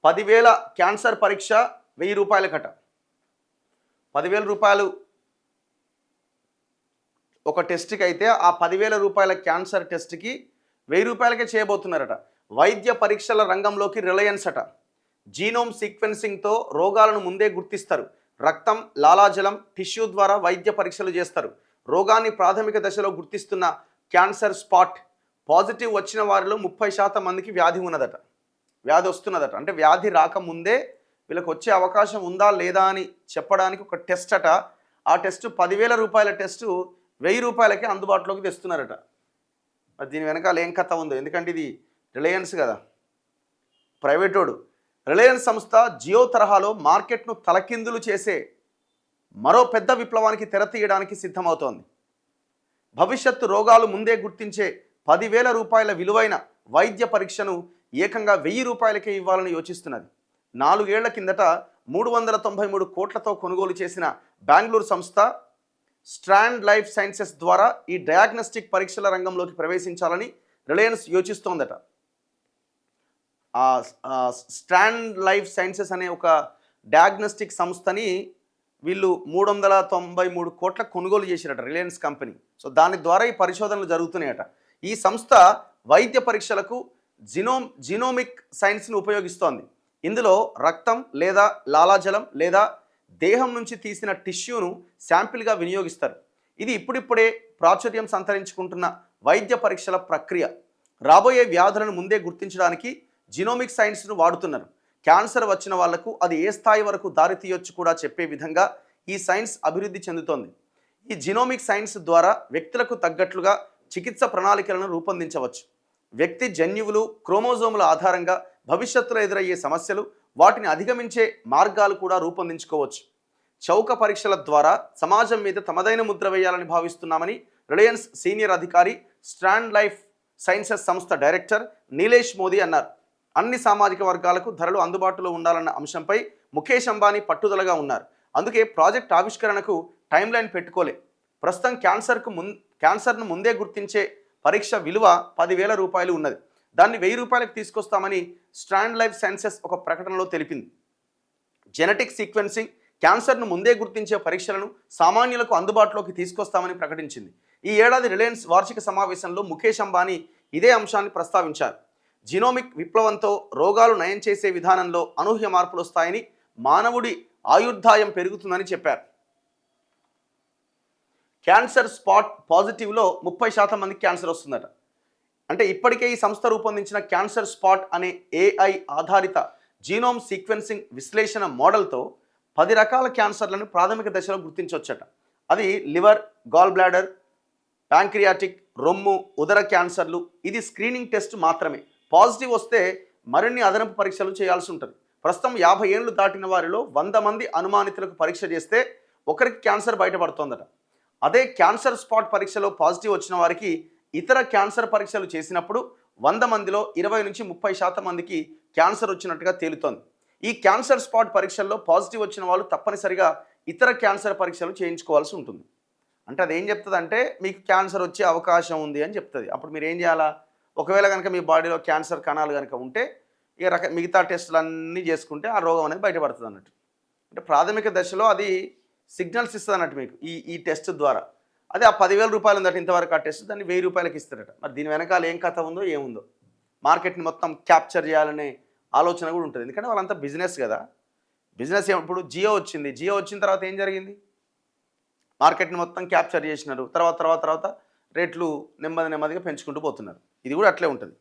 10,000 cancer పరీక్ష 1000 రూపాయలకట. 10,000 రూపాయలు ఒక టెస్ట్కి అయితే ఆ 10,000 రూపాయల క్యాన్సర్ టెస్ట్కి 1000 రూపాయలకే చేయబోతున్నారట. వైద్య పరీక్షల రంగంలోకి రిలయన్స్ అట. జీనోమ్ సీక్వెన్సింగ్తో రోగాలను ముందే గుర్తిస్తారు. రక్తం, లాలాజలం, టిష్యూ ద్వారా వైద్య పరీక్షలు చేస్తారు. రోగాన్ని ప్రాథమిక దశలో గుర్తిస్తున్న క్యాన్సర్ స్పాట్ పాజిటివ్ వచ్చిన వారిలో 30% మందికి వ్యాధి వస్తున్నదట. అంటే వ్యాధి రాకముందే వీళ్ళకి వచ్చే అవకాశం ఉందా లేదా అని చెప్పడానికి ఒక టెస్ట్ అట. ఆ టెస్ట్ 10,000 రూపాయల టెస్టు 1000 రూపాయలకే అందుబాటులోకి తెస్తున్నారట. మరి దీని వెనకాల ఏం కథ ఉందో, ఎందుకంటే ఇది రిలయన్స్ కదా, ప్రైవేటోడు. రిలయన్స్ సంస్థ జియో తరహాలో మార్కెట్ను తలకిందులు చేసే మరో పెద్ద విప్లవానికి తెర తీయడానికి సిద్ధమవుతోంది. భవిష్యత్తు రోగాలు ముందే గుర్తించే 10,000 రూపాయల విలువైన వైద్య పరీక్షను ఏకంగా 1000 రూపాయలకే ఇవ్వాలని యోచిస్తున్నది. 4 ఏళ్ల కిందట 393 కోట్లతో కొనుగోలు చేసిన బెంగళూరు సంస్థ స్ట్రాండ్ లైఫ్ సైన్సెస్ ద్వారా ఈ డయాగ్నోస్టిక్ పరీక్షల రంగంలోకి ప్రవేశించాలని రిలయన్స్ యోచిస్తోందట. స్ట్రాండ్ లైఫ్ సైన్సెస్ అనే ఒక డయాగ్నోస్టిక్ సంస్థని వీళ్ళు 393 కోట్ల కొనుగోలు చేసిరట రిలయన్స్ కంపెనీ. సో దాని ద్వారా ఈ పరిశోధనలు జరుగుతున్నాయట. ఈ సంస్థ వైద్య పరీక్షలకు జీనోమిక్ సైన్స్ని ఉపయోగిస్తోంది. ఇందులో రక్తం లేదా లాలాజలం లేదా దేహం నుంచి తీసిన టిష్యూను శాంపిల్గా వినియోగిస్తారు. ఇది ఇప్పుడిప్పుడే ప్రాచుర్యం సంతరించుకుంటున్న వైద్య పరీక్షల ప్రక్రియ. రాబోయే వ్యాధులను ముందే గుర్తించడానికి జీనోమిక్ సైన్స్ను వాడుతున్నారు. క్యాన్సర్ వచ్చిన వాళ్లకు అది ఏ స్థాయి వరకు దారితీయొచ్చు కూడా చెప్పే విధంగా ఈ సైన్స్ అభివృద్ధి చెందుతోంది. ఈ జీనోమిక్ సైన్స్ ద్వారా వ్యక్తులకు తగ్గట్లుగా చికిత్స ప్రణాళికలను రూపొందించవచ్చు. వ్యక్తి జన్యువులు, క్రోమోజోముల ఆధారంగా భవిష్యత్తులో ఎదురయ్యే సమస్యలు, వాటిని అధిగమించే మార్గాలు కూడా రూపొందించుకోవచ్చు. చౌక పరీక్షల ద్వారా సమాజం మీద తమదైన ముద్ర వేయాలని భావిస్తున్నామని రిలయన్స్ సీనియర్ అధికారి, స్ట్రాండ్ లైఫ్ సైన్సెస్ సంస్థ డైరెక్టర్ నీలేష్ మోదీ అన్నారు. అన్ని సామాజిక వర్గాలకు ధరలు అందుబాటులో ఉండాలన్న అంశంపై ముఖేష్ అంబానీ పట్టుదలగా ఉన్నారు. అందుకే ప్రాజెక్ట్ ఆవిష్కరణకు టైం లైన్ పెట్టుకోలే. ప్రస్తుతం క్యాన్సర్ను ముందే గుర్తించే పరీక్ష విలువ 10,000 రూపాయలు ఉన్నది. దాన్ని 1000 రూపాయలకు తీసుకొస్తామని స్ట్రాండ్ లైఫ్ సైన్సెస్ ఒక ప్రకటనలో తెలిపింది. జెనెటిక్ సీక్వెన్సింగ్, క్యాన్సర్ను ముందే గుర్తించే పరీక్షలను సామాన్యులకు అందుబాటులోకి తీసుకొస్తామని ప్రకటించింది. ఈ ఏడాది రిలయన్స్ వార్షిక సమావేశంలో ముఖేష్ అంబానీ ఇదే అంశాన్ని ప్రస్తావించారు. జీనోమిక్ విప్లవంతో రోగాలు నయం చేసే విధానంలో అనూహ్య మార్పులు వస్తాయని, మానవుడి ఆయుర్దాయం పెరుగుతుందని చెప్పారు. క్యాన్సర్ స్పాట్ పాజిటివ్లో 30% మందికి క్యాన్సర్ వస్తుందట. అంటే ఇప్పటికే ఈ సంస్థ రూపొందించిన క్యాన్సర్ స్పాట్ అనే AI ఆధారిత జీనోమ్ సీక్వెన్సింగ్ విశ్లేషణ మోడల్తో 10 రకాల క్యాన్సర్లను ప్రాథమిక దశలో గుర్తించవచ్చట. అది లివర్, గాల్ బ్లాడర్, ప్యాంక్రియాటిక్, రొమ్ము, ఉదర క్యాన్సర్లు. ఇది స్క్రీనింగ్ టెస్ట్ మాత్రమే. పాజిటివ్ వస్తే మరిన్ని అదనపు పరీక్షలు చేయాల్సి ఉంటుంది. ప్రస్తుతం 50 ఏళ్ళు దాటిన వారిలో 100 మంది అనుమానితులకు పరీక్ష చేస్తే ఒకరికి క్యాన్సర్ బయటపడుతోందట. అదే క్యాన్సర్ స్పాట్ పరీక్షలో పాజిటివ్ వచ్చిన వారికి ఇతర క్యాన్సర్ పరీక్షలు చేసినప్పుడు 100 మందిలో 20 నుంచి 30% మందికి క్యాన్సర్ వచ్చినట్టుగా తేలుతోంది. ఈ క్యాన్సర్ స్పాట్ పరీక్షల్లో పాజిటివ్ వచ్చిన వాళ్ళు తప్పనిసరిగా ఇతర క్యాన్సర్ పరీక్షలు చేయించుకోవాల్సి ఉంటుంది. అంటే అదేం చెప్తుంది అంటే మీకు క్యాన్సర్ వచ్చే అవకాశం ఉంది అని చెప్తుంది. అప్పుడు మీరు ఏం చేయాలా? ఒకవేళ కనుక మీ బాడీలో క్యాన్సర్ కణాలు కనుక ఉంటే ఇక మిగతా టెస్టులు అన్నీ చేసుకుంటే ఆ రోగం అనేది బయటపడుతుంది అన్నట్టు. అంటే ప్రాథమిక దశలో అది సిగ్నల్స్ ఇస్తుంది అన్నట్టు మీకు ఈ టెస్ట్ ద్వారా. అదే ఆ 10,000 రూపాయలు ఉందట ఇంతవరకు ఆ టెస్ట్, దాన్ని 1000 రూపాయలకి ఇస్తారట. మరి దీని వెనకాల ఏం కథ ఉందో ఏముందో, మార్కెట్ని మొత్తం క్యాప్చర్ చేయాలనే ఆలోచన కూడా ఉంటుంది. ఎందుకంటే వాళ్ళంతా బిజినెస్ కదా. బిజినెస్ ఇప్పుడు జియో వచ్చింది. జియో వచ్చిన తర్వాత ఏం జరిగింది? మార్కెట్ని మొత్తం క్యాప్చర్ చేసినారు. తర్వాత రేట్లు నెమ్మదిగా పెంచుకుంటూ పోతున్నారు. ఇది కూడా అట్లే ఉంటుంది.